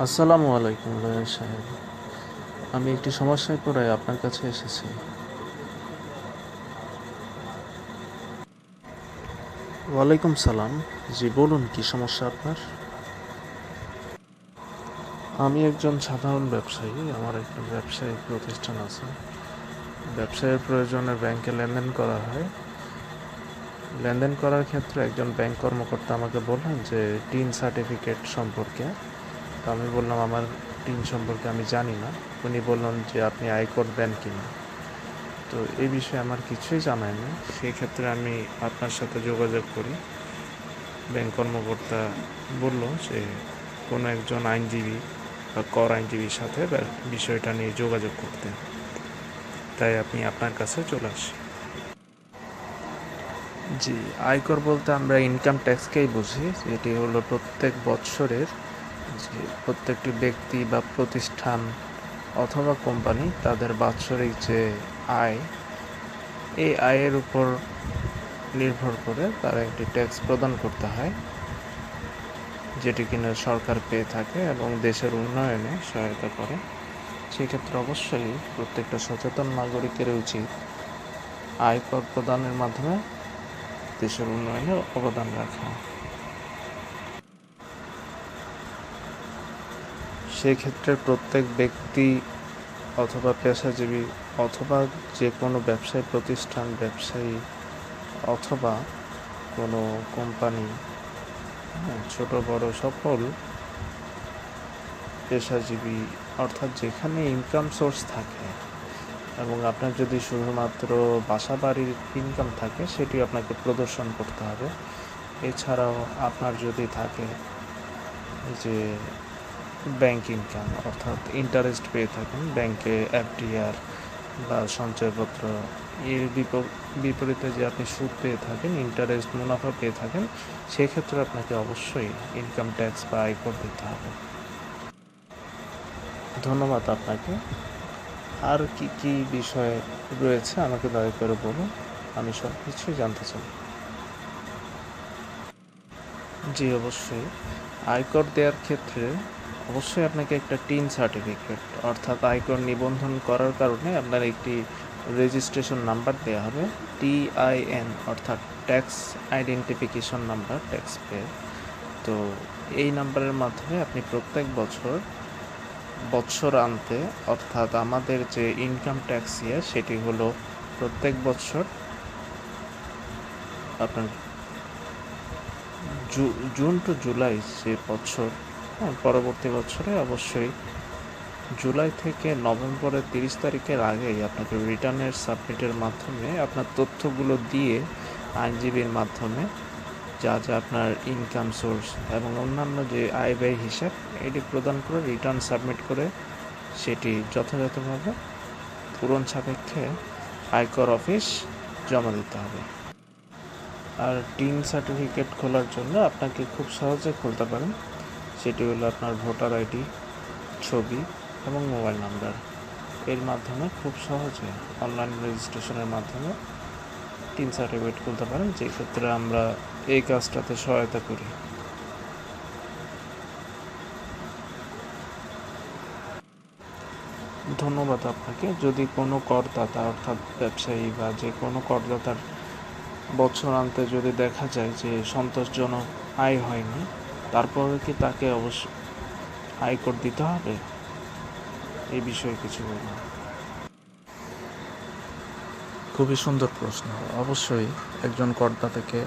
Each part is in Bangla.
আসসালামু আলাইকুম লয়ার সাহেব। আমি একটি সমস্যায় পড়ে আপনার কাছে এসেছি। ওয়ালাইকুম সালাম। জি বলুন, কি সমস্যা আপনার? আমি একজন সাধারণ ব্যবসায়ী। আমার একটা ব্যবসায়িক প্রতিষ্ঠান আছে। ব্যবসায়ের প্রয়োজনে ব্যাংকে লেনদেন করা হয়। লেনদেন করার ক্ষেত্রে একজন ব্যাংক কর্মকর্তা আমাকে বললেন যে টিন সার্টিফিকেট সম্পর্কে। তো আমি বললাম আমার টিন সম্পর্কে আমি জানি না। উনি বললেন যে আপনি আয়কর দেন কিনা। তো এই বিষয়ে আমার কিছুই জানা নেই। সেই ক্ষেত্রে আমি আপনার সাথে যোগাযোগ করি। ব্যাংক কর্মকর্তা বলল যে কোনো একজন আইনজীবী বা কর আইনজীবীর সাথে বিষয়টা নিয়ে যোগাযোগ করতে। তাই আপনি আপনার কাছে চলে আসি। জি, আয়কর বলতে আমরা ইনকাম ট্যাক্সকেই বুঝি। এটি হলো প্রত্যেক বৎসরের যে প্রত্যেকটি ব্যক্তি বা প্রতিষ্ঠান অথবা কোম্পানি তাদের বাৎসরিক যে আয়, এই আয়ের উপর নির্ভর করে তারা একটি ট্যাক্স প্রদান করতে হয়, যেটি কিনা সরকার পেয়ে থাকে এবং দেশের উন্নয়নে সহায়তা করে। সেক্ষেত্রে অবশ্যই প্রত্যেকটা সচেতন নাগরিকের উচিত আয়কর প্রদানের মাধ্যমে দেশের উন্নয়নে অবদান রাখা। সেক্ষেত্রে প্রত্যেক ব্যক্তি অথবা পেশাজীবী অথবা যে কোনো ব্যবসায়ী প্রতিষ্ঠান, ব্যবসায়ী অথবা কোনো কোম্পানি, ছোট বড় সকল পেশাজীবী, অর্থাৎ যেখানে ইনকাম সোর্স থাকে এবং আপনার যদি শুধুমাত্র বাসা বাড়ির ইনকাম থাকে সেটি আপনাকে প্রদর্শন করতে হবে। এছাড়াও আপনার যদি থাকে যে ব্যাংক ইনকাম, অর্থাৎ ইন্টারেস্ট পেয়ে থাকেন ব্যাংকে, এফডিআর বা সঞ্চয়পত্র, এর বিপরীতে যে আপনি সুদ পেয়ে থাকেন, ইন্টারেস্ট মুনাফা পেয়ে থাকেন, সেক্ষেত্রে আপনাকে অবশ্যই ইনকাম ট্যাক্স বা আয়কর দিতে হবে। ধন্যবাদ আপনাকে। আর কি কি বিষয় রয়েছে আমাকে দয়া করে বলুন, আমি সব কিছুই জানতে চাই। জি অবশ্যই। আয়কর দেওয়ার ক্ষেত্রে অবশ্যই আপনাকে একটা টিন সার্টিফিকেট, অর্থাৎ আয়কর নিবন্ধন করার কারণে আপনার একটি রেজিস্ট্রেশন নাম্বার দেওয়া হবে, টিআইএন, অর্থাৎ tax identification number, tax payer. তো এই নাম্বারের মাধ্যমে আপনি প্রত্যেক বৎসরান্তে, অর্থাৎ আমাদের যে ইনকাম ট্যাক্স ইয়ার সেটি হলো প্রত্যেক বৎসর আপনার জুন টু জুলাই যে বছর, পরবর্তী বছরে অবশ্যই জুলাই থেকে নভেম্বরের 30 তারিখের আগেই আপনাকে রিটার্নের সাবমিটের মাধ্যমে আপনার তথ্যগুলো দিয়ে আইনজীবীর মাধ্যমে যা যা আপনার ইনকাম সোর্স এবং অন্যান্য যে আয় ব্যয় হিসাব, এটি প্রদান করে রিটার্ন সাবমিট করে সেটি যথাযথভাবে পূরণ সাপেক্ষে আয়কর অফিস জমা দিতে হবে। আর টিন সার্টিফিকেট খোলার জন্য আপনাকে খুব সহজে খুলতে পারেন। সেটি হলো আপনার ভোটার আইডি, ছবি এবং মোবাইল নাম্বার। এর মাধ্যমে খুব সহজে অনলাইন রেজিস্ট্রেশনের মাধ্যমে টিন সার্টিফিকেট খুলতে পারেন, যে ক্ষেত্রে আমরা এই কাজটাতে সহায়তা করি। ধন্যবাদ আপনাকে। যদি কোনো করদাতা, অর্থাৎ ব্যবসায়ী বা যে কোনো করদাতার বছরান্তে যদি দেখা যায় যে সন্তোষজনক আয় হয়নি, তারপরে কি তাকে আয়কর দিতে হবে? এই বিষয়ে কিছু বলুন। খুবই সুন্দর প্রশ্ন। অবশ্যই একজন করদাতাকে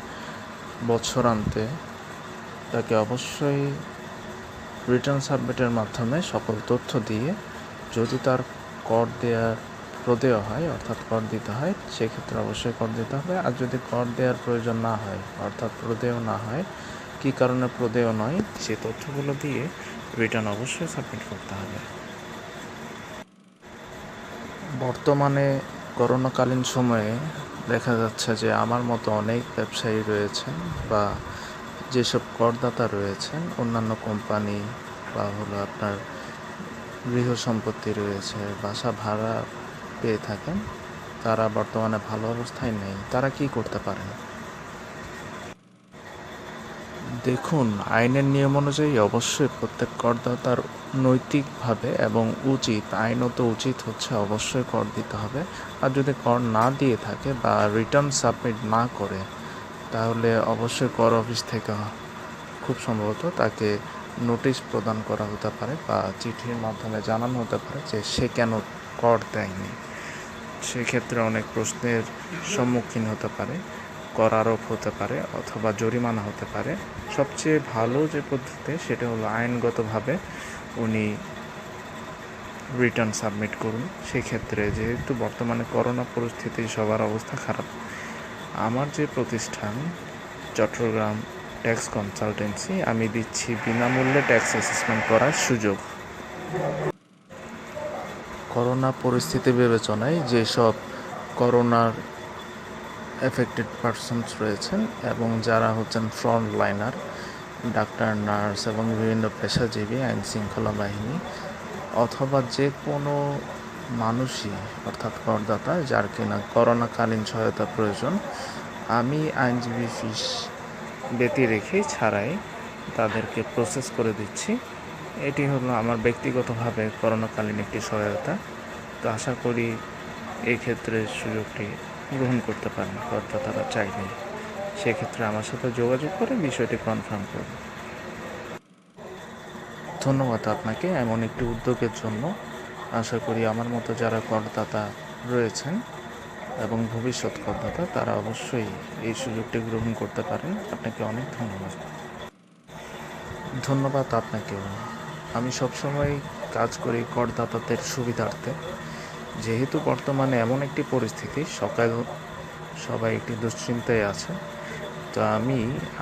বছরান্তে তাকে অবশ্যই রিটার্ন সাবমিটের মাধ্যমে সকল তথ্য দিয়ে, যদি তার কর দেওয়ার প্রদেয় হয়, অর্থাৎ কর দিতে হয়, সেক্ষেত্রে অবশ্যই কর দিতে হবে। আর যদি কর দেওয়ার প্রয়োজন না হয়, অর্থাৎ প্রদেয় না হয়, কী কারণে প্রদেয় নয়, সে তথ্যগুলো দিয়ে রিটার্ন অবশ্যই সাবমিট করতে হবে। বর্তমানে করোনাকালীন সময়ে দেখা যাচ্ছে যে আমার মতো অনেক ব্যবসায়ী রয়েছেন বা যেসব করদাতা রয়েছেন, অন্যান্য কোম্পানি বা হলো আপনার গৃহ সম্পত্তি রয়েছে, বাসা ভাড়া পেয়ে থাকেন, তারা বর্তমানে ভালো অবস্থায় নেই। তারা কি করতে পারেন? দেখুন, আইনের নিয়ম অনুযায়ী অবশ্যই প্রত্যেক করদাতার নৈতিকভাবে এবং আইনত উচিত হচ্ছে অবশ্যই কর দিতে হবে। আর যদি কর না দিয়ে থাকে বা রিটার্ন সাবমিট না করে, তাহলে অবশ্যই কর অফিস থেকে খুব সম্ভবত তাকে নোটিশ প্রদান করা হতে পারে বা চিঠির মাধ্যমে জানানো হতে পারে যে সে কেন কর দেয়নি। সেক্ষেত্রে অনেক প্রশ্নের সম্মুখীন হতে পারে, কর আরোপ হতে পারে অথবা জরিমানা হতে পারে। সবচেয়ে ভালো যে পদ্ধতি সেটা হলো আইনগতভাবে উনি রিটার্ন সাবমিট করুন। সেক্ষেত্রে যেহেতু বর্তমানে করোনা পরিস্থিতি, সবার অবস্থা খারাপ, আমার যে প্রতিষ্ঠান চট্টগ্রাম ট্যাক্স কনসালটেন্সি, আমি দিচ্ছি বিনামূল্যে ট্যাক্স অ্যাসেসমেন্ট করার সুযোগ। করোনা পরিস্থিতি বিবেচনায় যেসব করোনার এফেক্টেড পারসনস রয়েছেন এবং যারা হচ্ছেন ফ্রন্ট লাইনার, ডাক্তার, নার্স এবং বিভিন্ন পেশাজীবী, আইন শৃঙ্খলা বাহিনী অথবা যে কোনো মানুষই অর্থাৎ করদাতা যার কিনা করোনাকালীন সহায়তা প্রয়োজন, আমি আইনজীবী ফিস ব্যতি রেখে ছাড়াই তাদেরকে প্রসেস করে দিচ্ছি। এটি হলো আমার ব্যক্তিগতভাবে করোনাকালীন একটি সহায়তা। তো আশা করি এই ক্ষেত্রে সুযোগটি গ্রহণ করতে পারেন করদাতারা চাইলে। সেক্ষেত্রে আমার সাথে যোগাযোগ করে বিষয়টি কনফার্ম করুন। ধন্যবাদ আপনাকে এমন একটি উদ্যোগের জন্য। আশা করি আমার মতো যারা করদাতা রয়েছেন এবং ভবিষ্যৎ করদাতা, তারা অবশ্যই এই সুযোগটি গ্রহণ করতে পারেন। আপনাকে অনেক ধন্যবাদ। ধন্যবাদ আপনাকেও। আমি সবসময় কাজ করি করদাতাদের সুবিধার্থে। যেহেতু বর্তমানে এমন একটি পরিস্থিতি, সবাই একটি দুশ্চিন্তায় আছে, তো আমি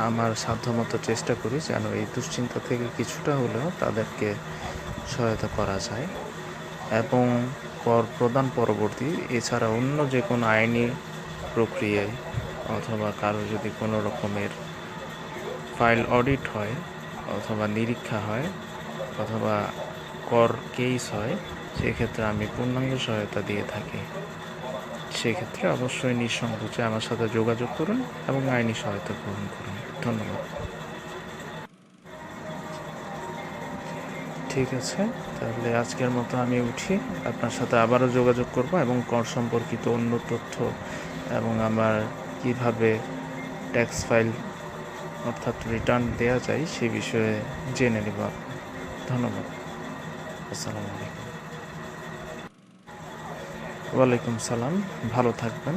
আমার সাধ্যমতো চেষ্টা করি যেন এই দুশ্চিন্তা থেকে কিছুটা হলেও তাদেরকে সহায়তা করা যায়। এবং কর প্রদান পরবর্তী এছাড়া অন্য যে কোনো আইনি প্রক্রিয়ায় অথবা কারো যদি কোনো রকমের ফাইল অডিট হয় অথবা নিরীক্ষা হয় অথবা কর কেস হয়, সেক্ষেত্রে আমি পূর্ণাঙ্গ সহায়তা দিয়ে থাকি। সেক্ষেত্রে অবশ্যই নিঃসংকোচে আমার সাথে যোগাযোগ করুন এবং আইনি সহায়তা গ্রহণ করুন। ধন্যবাদ। ঠিক আছে, তাহলে আজকের মতো আমি উঠি। আপনার সাথে আবারও যোগাযোগ করব এবং কর সম্পর্কিত অন্য তথ্য এবং আমার কিভাবে ট্যাক্স ফাইল অর্থাৎ রিটার্ন দেওয়া যায় সে বিষয়ে জেনে নেব। ধন্যবাদ। আসসালামু আলাইকুম। ওয়ালাইকুম সালাম। ভালো থাকবেন।